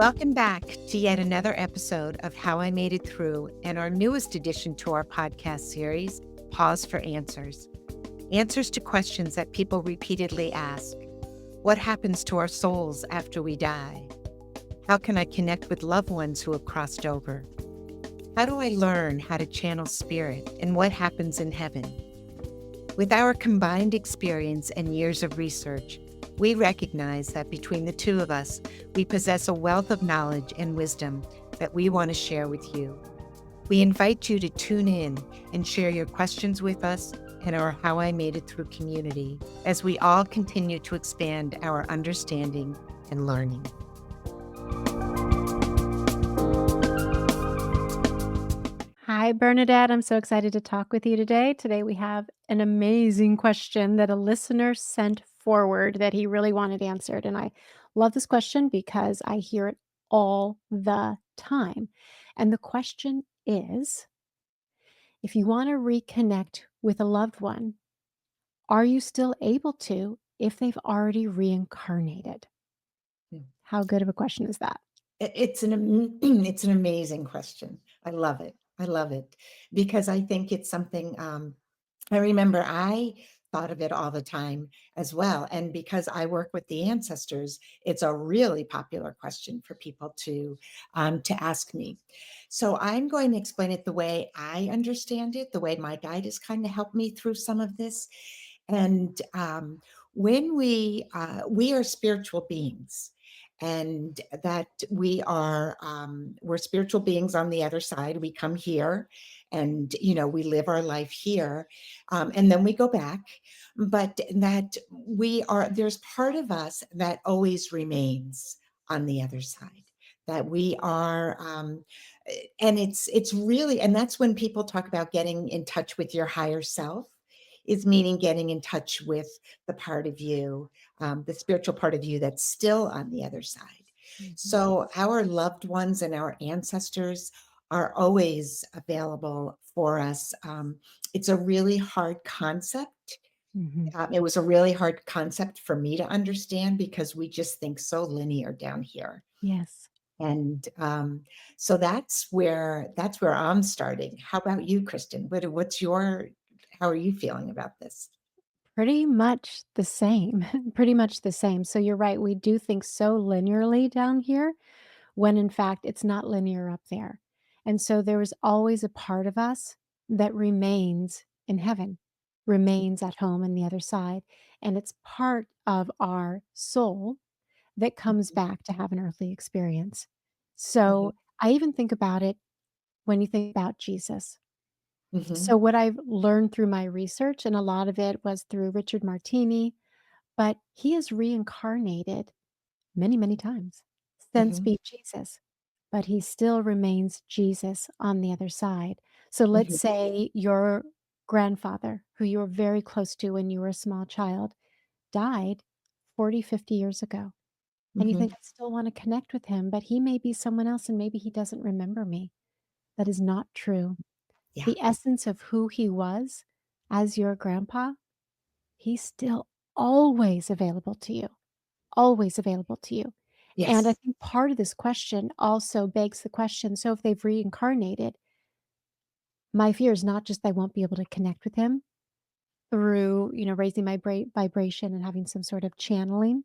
Welcome back to yet another episode of How I Made It Through and our newest addition to our podcast series, Pause for Answers. Answers to questions that people repeatedly ask. What happens to our souls after we die? How can I connect with loved ones who have crossed over? How do I learn how to channel spirit, and what happens in heaven? With our combined experience and years of research, we recognize that between the two of us, we possess a wealth of knowledge and wisdom that we want to share with you. We invite you to tune in and share your questions with us and our How I Made It Through community as we all continue to expand our understanding and learning. Hi, Bernadette. I'm so excited to talk with you today. Today, we have an amazing question that a listener sent forward that he really wanted answered. And I love this question because I hear it all the time. And the question is, if you want to reconnect with a loved one, are you still able to if they've already reincarnated? Hmm. How good of a question is that? It's it's an amazing question. I love it. I love it because I think it's something I remember I thought of it all the time as well. And because I work with the ancestors, it's a really popular question for people to ask me. So I'm going to explain it the way I understand it, the way my guide has kind of helped me through some of this. And when we are spiritual beings, and that we're spiritual beings on the other side. We come here, and we live our life here, and then we go back. But that there's part of us that always remains on the other side. That we are, and it's really, and that's when people talk about getting in touch with your higher self. Is meaning getting in touch with the part of you, the spiritual part of you that's still on the other side. Mhm. So our loved ones and our ancestors are always available for us. It's a really hard concept. Mhm. It was a really hard concept for me to understand because we just think so linear down here. Yes. And so that's where I'm starting. How about you, Kristin? How are you feeling about this? Pretty much the same, pretty much the same. So you're right, we do think so linearly down here when in fact it's not linear up there. And so there is always a part of us that remains in heaven, remains at home on the other side. And it's part of our soul that comes back to have an earthly experience. Mhm, So I even think about it when you think about Jesus. mhm, So what I've learned through my research, and a lot of it was through Richard Martini, but he is reincarnated many, many times since mhm, being Jesus, but he still remains Jesus on the other side. So let's mhm, say your grandfather, who you were very close to when you were a small child, died 40, 50 years ago. And you think, mhm. I still want to connect with him, but he may be someone else and maybe he doesn't remember me. That is not true. Yeah. The essence of who he was as your grandpa, he's still always available to you, always available to you. And I Yes. think part of this question also begs the question, so if they've reincarnated, my fear is not just I won't be able to connect with him through, raising my vibration and having some sort of channeling,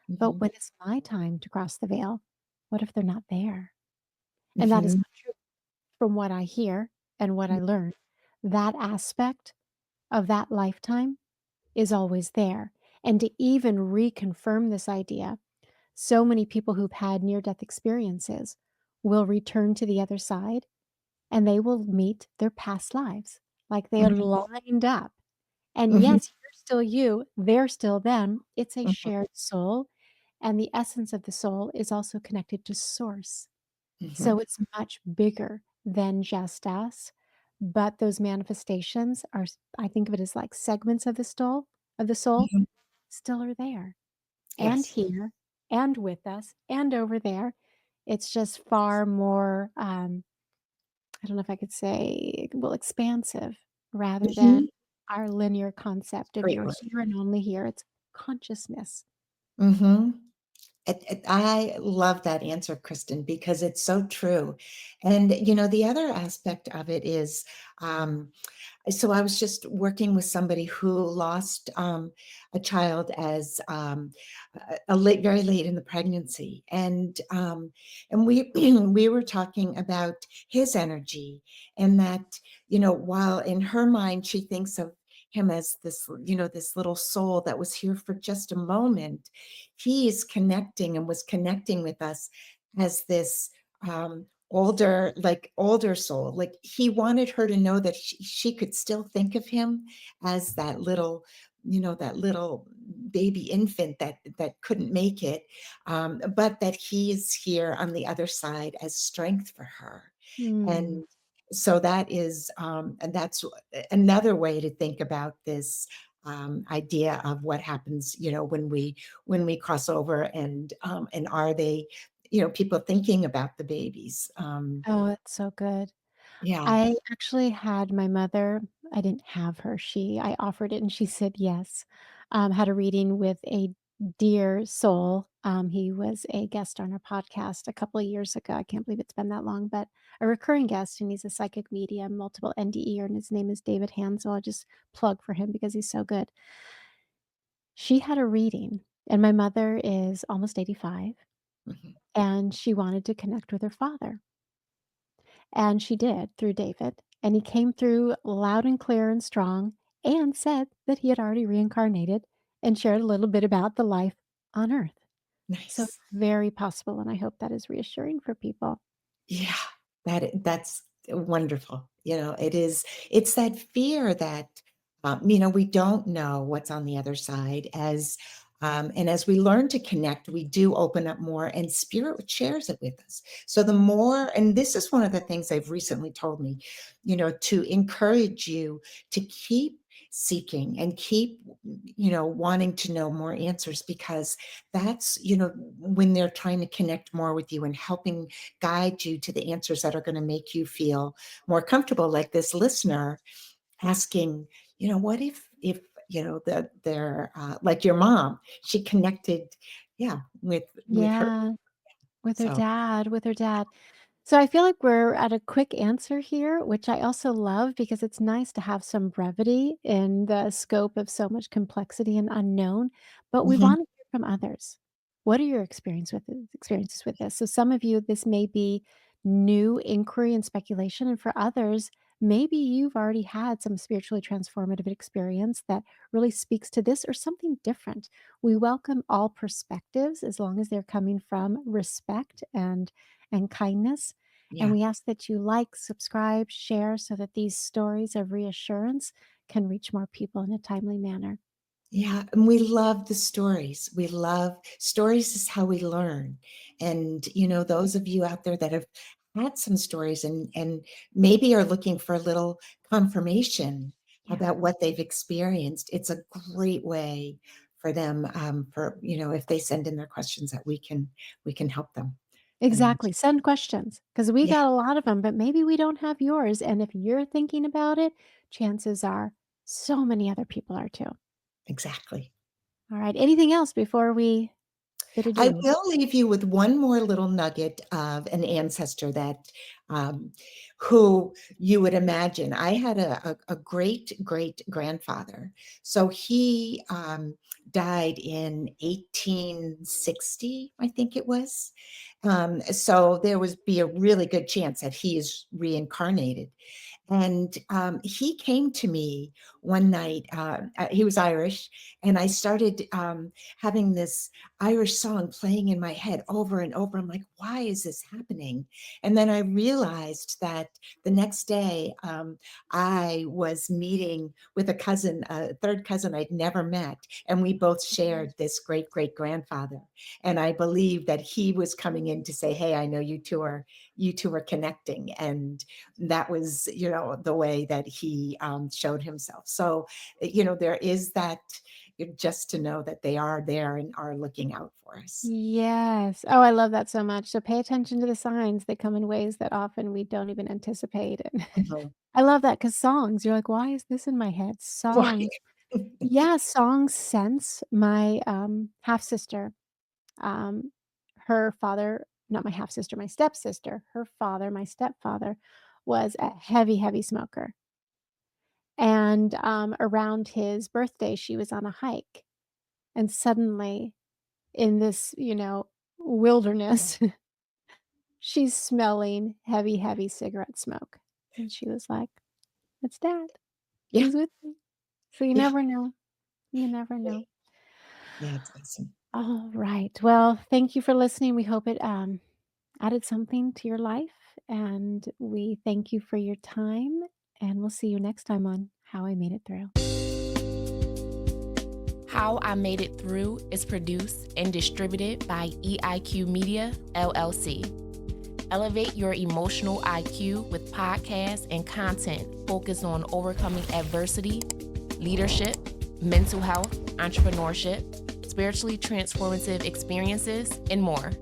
but Mhm, when it's my time to cross the veil, what if they're not there? And that is mhm, not true from what I hear and what I learn. That aspect of that lifetime is always there. And to even reconfirm this idea, so many people who've had near death experiences will return to the other side and they will meet their past lives. Like they are mhm, lined up. And mhm, yes, you're still you, they're still them. It's a mhm, shared soul. And the essence of the soul is also connected to source. mhm, So it's much bigger than just us. But those manifestations are, I think of it as like segments of the soul, mhm. still are there and Yes. here and with us and over there. It's just far more, I don't know if I could say, well, expansive rather than Mhm. our linear concept of Great you're word. here and only here. It's consciousness. Mhm. I love that answer, Kristen, because it's so true. And, the other aspect of it is, um, so I was just working with somebody who lost a child as very late in the pregnancy, and we we were talking about his energy, and that while in her mind she thinks of him as this little soul that was here for just a moment, he is connecting and was connecting with us as this older soul. Like, he wanted her to know that she could still think of him as that little baby infant that couldn't make it, but that he is here on the other side as strength for her. Mm. And so and that's another way to think about this idea of what happens, when we cross over, and are they, people thinking about the babies. Oh, that's so good. Yeah. I actually had my mother I didn't have her, I offered it and she said yes. Had a reading with a dear soul. He was a guest on our podcast a couple of years ago. I can't believe it's been that long, but a recurring guest, and he's a psychic medium, multiple NDE, and his name is David Hansel. I just plug for him because he's so good. She had a reading, and my mother is almost 85, Mhm. and she wanted to connect with her father. And she did through David, and he came through loud and clear and strong and said that he had already reincarnated and shared a little bit about the life on Earth. So it's Nice. very possible, and I hope that is reassuring for people. Yeah, that's wonderful. It's that fear that, we don't know what's on the other side, and as we learn to connect, we do open up more, and spirit shares it with us. So the more, and this is one of the things they've recently told me, to encourage you to keep seeking and keep, wanting to know more answers, because that's, when they're trying to connect more with you and helping guide you to the answers that are going to make you feel more comfortable, like this listener asking, what if that they're like your mom, she connected, yeah, with her. Yeah, So with her dad. So I feel like we're at a quick answer here, which I also love because it's nice to have some brevity in the scope of so much complexity and unknown, but we mhm, want to hear from others. What are your experiences with this? So some of you, this may be new inquiry and speculation, and for others, maybe you've already had some spiritually transformative experience that really speaks to this or something different. We welcome all perspectives as long as they're coming from respect and kindness. And yeah. we ask that you like, subscribe, share so that these stories of reassurance can reach more people in a timely manner. Yeah, and we love the stories. We love stories is how we learn. And those of you out there that have had some stories, and maybe are looking for a little confirmation Yeah. about what they've experienced, it's a great way for them, for if they send in their questions, that we can help them. And Exactly. Send questions because we yeah, got a lot of them, but maybe we don't have yours. And if you're thinking about it, chances are so many other people are too. exactly. All right. Anything else before we bid I adieu? will leave you with one more little nugget of an ancestor that, um, who you would imagine. I had a great great grandfather. So he died in 1860, I think it was. So there was be a really good chance that he is reincarnated. And he came to me one night. He was Irish, and I started having this Irish song playing in my head over and over. I'm like, why is this happening? And then I realized that the next day, I was meeting with a third cousin I'd never met, and we both shared this great great grandfather. And I believe that he was coming in to say, "Hey, I know you two are connecting," and that was, the way that he showed himself. So, there is that, just to know that they are there and are looking out for us. Yes. Oh, I love that so much. So pay attention to the signs. They come in ways that often we don't even anticipate. And Mhm. I love that because songs, you're like, why is this in my head? Right. Songs. Yeah, songs sense. My half sister her father, not my half sister, my stepsister, her father, my stepfather, was a heavy, heavy smoker. And around his birthday, she was on a hike. And suddenly, in this, wilderness, she's smelling heavy, heavy cigarette smoke. And she was like, "It's dad. Yeah. He's with me." So you Yeah. never know. You never Right. know. Yeah. It's awesome. All right. Well, thank you for listening. We hope it added something to your life. And we thank you for your time. And we'll see you next time on How I Made It Through. How I Made It Through is produced and distributed by EIQ Media, LLC. Elevate your emotional IQ with podcasts and content focused on overcoming adversity, leadership, mental health, entrepreneurship, spiritually transformative experiences, and more.